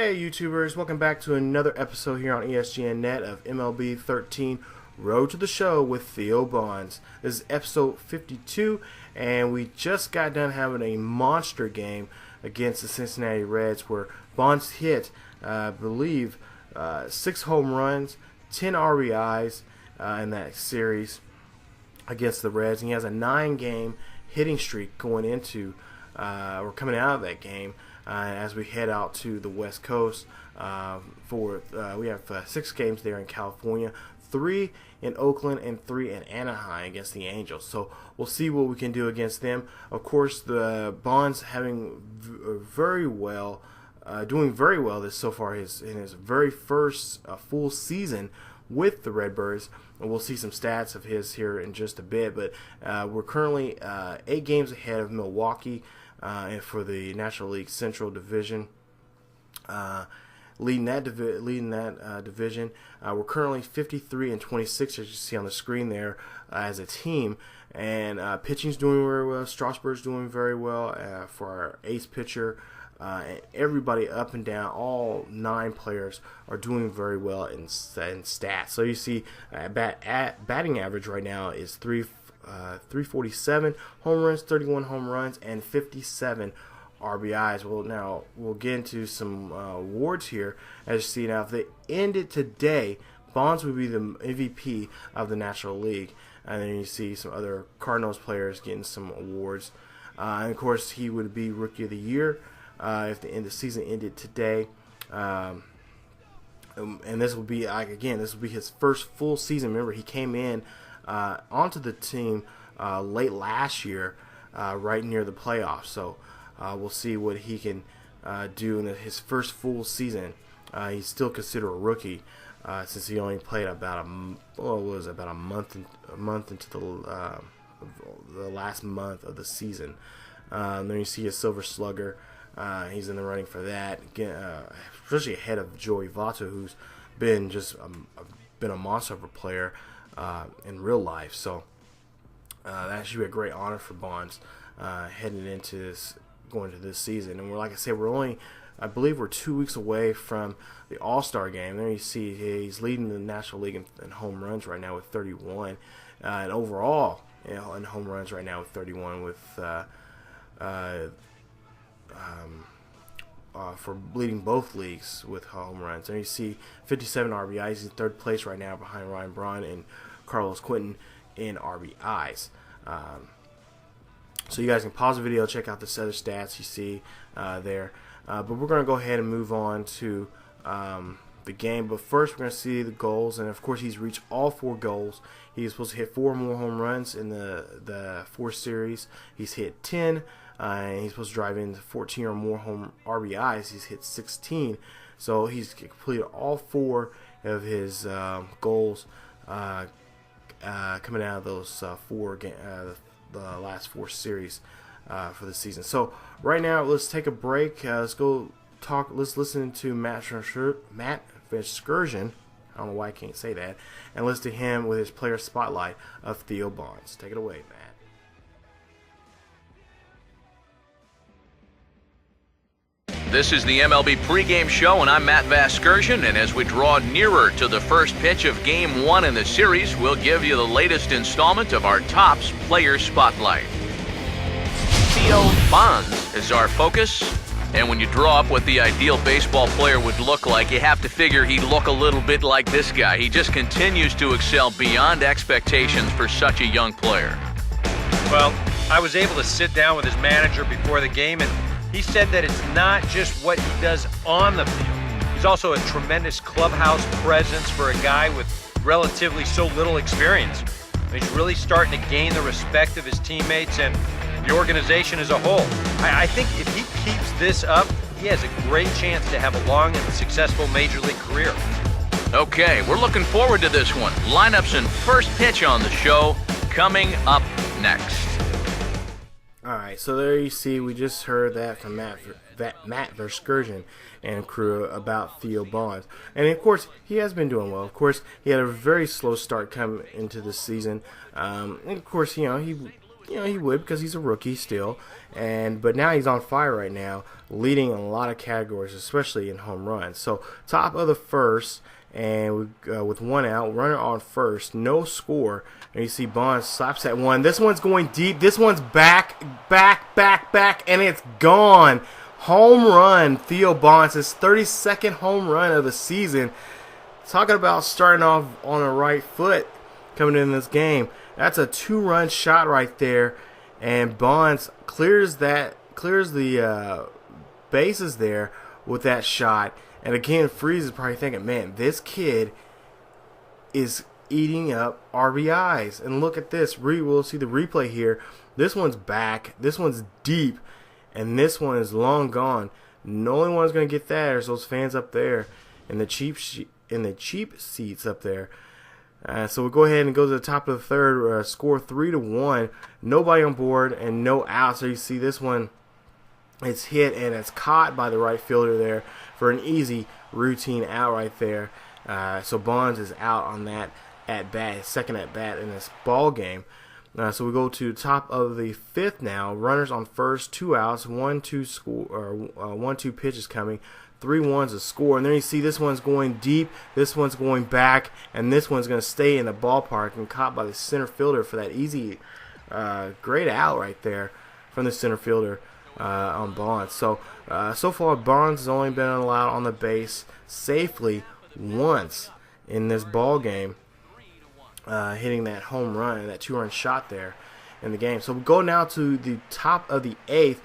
Hey YouTubers, welcome back to another episode here on ESGNet of MLB 13 Road to the Show with Theo Bonds. This is episode 52 and we just got done having a monster game against the Cincinnati Reds where Bonds hit, I believe, 6 home runs, 10 RBIs in that series against the Reds, and he has a 9-game hitting streak going into or coming out of that game. As we head out to the West Coast we have 6 games there in California, 3 in Oakland and 3 in Anaheim against the Angels. So we'll see what we can do against them. Of course, the Bonds having doing very well this so far in his very first full season with the Redbirds. And we'll see some stats of his here in just a bit. But we're currently 8 games ahead of Milwaukee. And for the National League Central Division, leading that division, we're currently 53-26, as you see on the screen there, as a team. And pitching's doing very well. Strasburg's doing very well for our ace pitcher. And everybody up and down, all 9 players are doing very well in stats. So you see, batting average right now is 347 home runs, 31 home runs, and 57 RBIs. Well, now we'll get into some awards here. As you see, now if they ended today, Bonds would be the MVP of the National League. And then you see some other Cardinals players getting some awards. And of course, he would be Rookie of the Year if the season ended today. And this will be this will be his first full season. Remember, he came in onto the team late last year, right near the playoffs. So we'll see what he can do in his first full season. He's still considered a rookie since he only played about a month into the last month of the season. Then you see a Silver Slugger. He's in the running for that, especially ahead of Joey Votto, who's been just been a monster of a player in real life. So that should be a great honor for Bonds heading into going to this season. And like I said, I believe we're 2 weeks away from the All-Star game. There you see he's leading the National League in home runs right now with 31, and overall in home runs right now with 31, with for leading both leagues with home runs. And you see 57 RBIs. He's in 3rd place right now behind Ryan Braun and Carlos Quentin in RBIs. So you guys can pause the video, check out the other stats you see there. But we're going to go ahead and move on to the game. But first, we're going to see the goals. And of course, he's reached all 4 goals. He's supposed to hit 4 more home runs in the 4 series. He's hit 10. And he's supposed to drive in 14 or more home RBIs. He's hit 16. So he's completed all 4 of his goals coming out of those the last 4 series for the season. So right now, let's take a break. Let's listen to Matt Vasgersian. I don't know why I can't say that. And listen to him with his player spotlight of Theo Bonds. Take it away, Matt. This is the MLB pregame show, and I'm Matt Vasgersian, and as we draw nearer to the first pitch of Game 1 in the series, we'll give you the latest installment of our Topps Player Spotlight. Theo Bonds is our focus, and when you draw up what the ideal baseball player would look like, you have to figure he'd look a little bit like this guy. He just continues to excel beyond expectations for such a young player. Well, I was able to sit down with his manager before the game, and he said that it's not just what he does on the field. He's also a tremendous clubhouse presence for a guy with relatively so little experience. He's really starting to gain the respect of his teammates and the organization as a whole. I think if he keeps this up, he has a great chance to have a long and successful major league career. Okay, we're looking forward to this one. Lineups and first pitch on the show coming up next. Alright, so there you see, we just heard that from Matt Vasgersian and crew about Theo Bonds. And of course, he has been doing well. Of course, he had a very slow start coming into this season. And of course, he he would because he's a rookie still, but now he's on fire right now, leading in a lot of categories, especially in home runs. So top of the first, and with one out, runner on first, no score, and you see Bonds slaps that one. This one's going deep. This one's back, and it's gone. Home run, Theo Bonds, his 32nd home run of the season. Talking about starting off on the right foot coming in this game. That's a 2-run shot right there, and Bonds clears the bases there with that shot. And again, Freeze is probably thinking, man, this kid is eating up RBIs. And look at this. We'll see the replay here. This one's back. This one's deep. And this one is long gone. The only one who's going to get that is those fans up there in the cheap seats up there. So we'll go ahead and go to the top of the third. Score 3-1. Nobody on board and no outs. So you see this one. It's hit and it's caught by the right fielder there for an easy routine out right there. So Bonds is out on that at bat, his second at bat in this ball game. So we go to top of the fifth now. Runners on first, 2 outs, 1-2 pitches coming, 3-1's a score. And then you see this one's going deep, this one's going back, and this one's going to stay in the ballpark and caught by the center fielder for that easy, great out right there from the center fielder. On Bonds. So far Bonds has only been allowed on the base safely once in this ball game, hitting that home run, that 2-run shot there in the game. So we go now to the top of the eighth.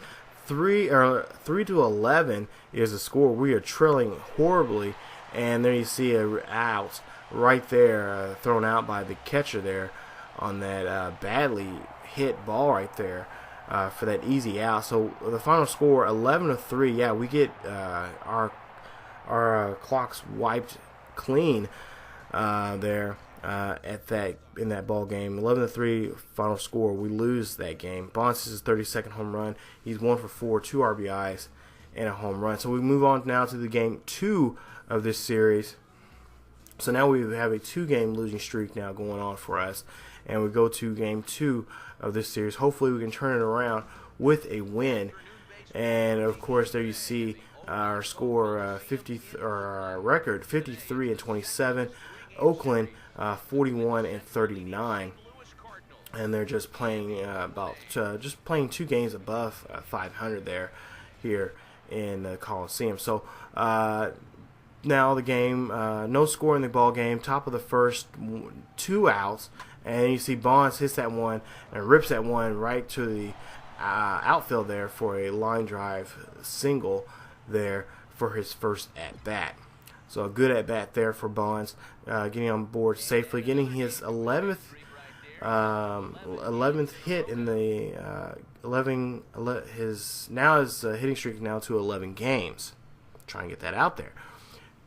3-11 is the score. We are trailing horribly, and there you see a out right there, thrown out by the catcher there on that badly hit ball right there. For that easy out. So the final score 11-3. Yeah, we get our clocks wiped clean there in that ball game. 11-3 final score. We lose that game. Bonds is his 32nd home run. He's 1 for 4, 2 RBIs and a home run. So we move on now to the game 2 of this series. So now we have a 2-game losing streak now going on for us, and we go to game 2 of this series. Hopefully we can turn it around with a win. And of course there you see our score, our record 53-27. Oakland 41-39, and they're just playing playing 2 games above 500 here in the Coliseum. So now the game, no score in the ball game. Top of the first, 2 outs. And you see Bonds hits that one and rips that one right to the outfield there for a line drive single there for his first at-bat. So a good at-bat there for Bonds, getting on board safely, getting his 11th hit in the 11. His hitting streak now to 11 games. Try and get that out there.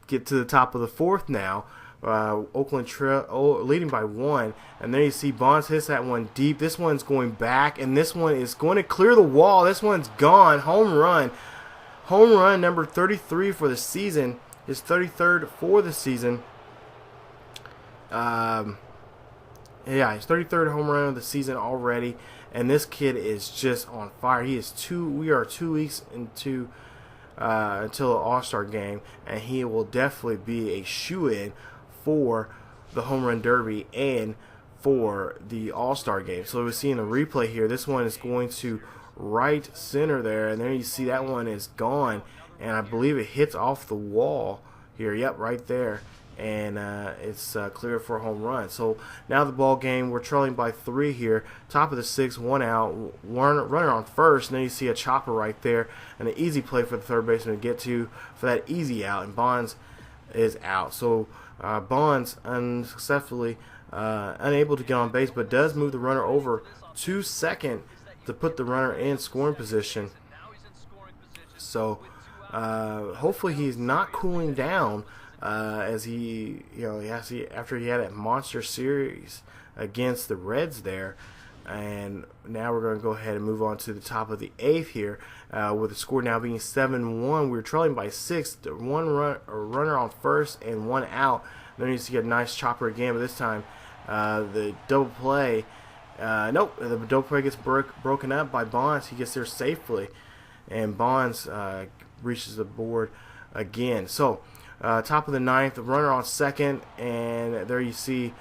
Get to the top of the fourth now. Oakland leading by 1, and there you see Bonds hits that one deep. This one's going back, and this one is going to clear the wall. This one's gone. Home run number 33 for the season. His 33rd for the season. His 33rd home run of the season already, and this kid is just on fire. We are 2 weeks into until the All-Star game, and he will definitely be a shoo-in for the Home Run Derby and for the All-Star game. So we're seeing the replay here. This one is going to right center there, and there you see that one is gone, and I believe it hits off the wall here. Yep, right there, and it's clear for a home run. So now the ball game, we're trailing by 3 here. Top of the 6th, 1 out, runner on first, and then you see a chopper right there, and an easy play for the third baseman to get to for that easy out, and Bonds is out. So Bonds unsuccessfully unable to get on base, but does move the runner over to second to put the runner in scoring position. So hopefully he's not cooling down as after he had that monster series against the Reds there. And now we're going to go ahead and move on to the top of the 8th here, with the score now being 7-1. We're trailing by 6. One runner on first and 1 out. Then you see a nice chopper again, but this time the double play Nope, the double play gets broken up by Bonds. He gets there safely, and Bonds reaches the board again. So, top of the ninth, the runner on second, and there you see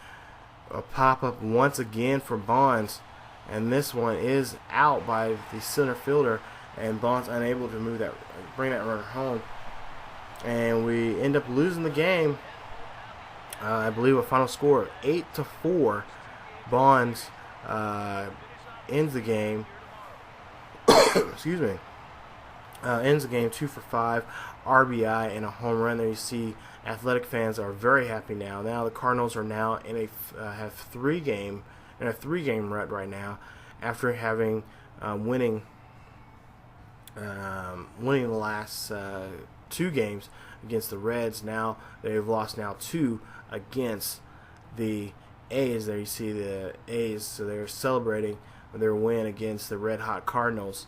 a pop-up once again for Bonds, and this one is out by the center fielder, and Bonds unable to bring that runner home, and we end up losing the game. I believe a final score of 8-4. Bonds ends the game. Excuse me. Ends the game 2 for 5, RBI and a home run. There you see, Athletic fans are very happy now. Now the Cardinals are now in a three-game rut right now, after having winning the last 2 games against the Reds. Now they've lost 2 against the A's. There you see the A's, so they're celebrating their win against the red hot Cardinals,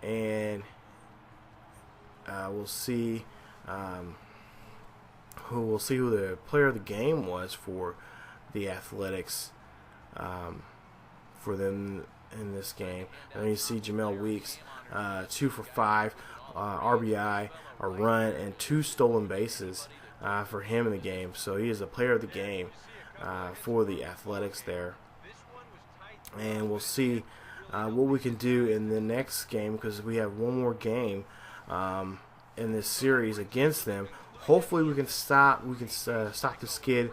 and we'll see who the player of the game was for the Athletics, for them in this game. And you see Jamel Weeks, 2 for 5, RBI, a run, and 2 stolen bases for him in the game. So he is a player of the game for the Athletics there. And we'll see what we can do in the next game, because we have one more game in this series against them. Hopefully we can stop the skid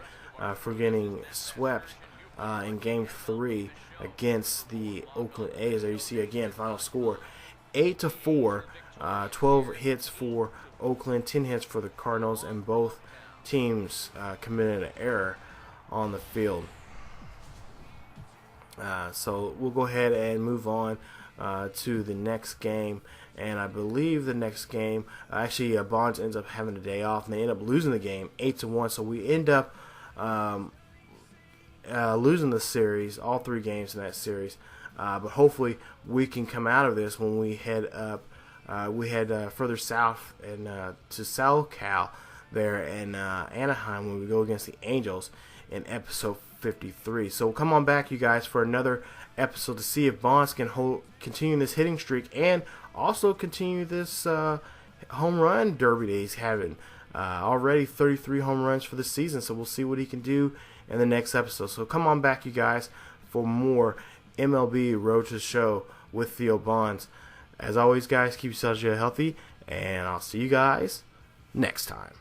from getting swept in Game 3 against the Oakland A's. There you see again, final score 8-4. 12 hits for Oakland, 10 hits for the Cardinals, and both teams committed an error on the field. So we'll go ahead and move on to the next game, and I believe the next game, Bonds ends up having a day off, and they end up losing the game 8-1. So we end up losing the series, all 3 games in that series. But hopefully we can come out of this when we head up. We head further south and to SoCal there in Anaheim, when we go against the Angels in episode 53. So come on back, you guys, for another episode to see if Bonds can continue this hitting streak, and also continue this home run derby that he's having. Already 33 home runs for the season, so we'll see what he can do in the next episode. So come on back, you guys, for more MLB Road to the Show with Theo Bonds. As always, guys, keep yourselves healthy, and I'll see you guys next time.